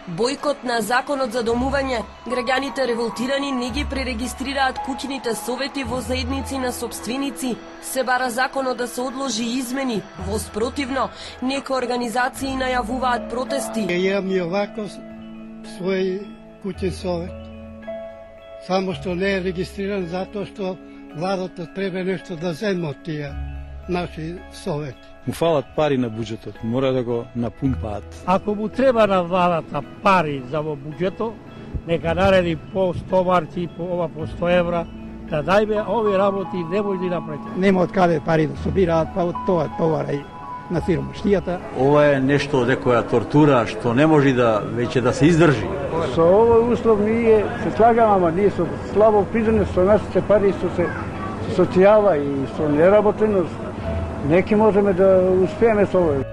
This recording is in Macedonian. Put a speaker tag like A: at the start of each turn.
A: Бојкот на законот за домување, граѓаните револтирани не ги пререгистрираат куќните совети во заедници на сопственици, се бара законот да се одложи измени, во спротивно, некои организации најавуваат протести.
B: Имам и овако свој куќен совет, само што не е регистриран затоа што владата треба нешто да земе од тие наши совети.
C: Му фалат пари на буџетот, мора да го напумпаат.
D: Ако му треба на владата пари за во буџетот, нека нареди по 100 марки, по ова по 100 евра, да дајме овие работи не може да направи.
E: Нема од каде пари да собираат, па од тоа товара и на сиромаштијата.
F: Ова е нешто некоја тортура што не може да веќе да се издржи.
D: Со овој услов ние се слагаме, ама ние со слабо призане со нашите пари, со социјала и со неработеност, неки можеме да успееме со овој.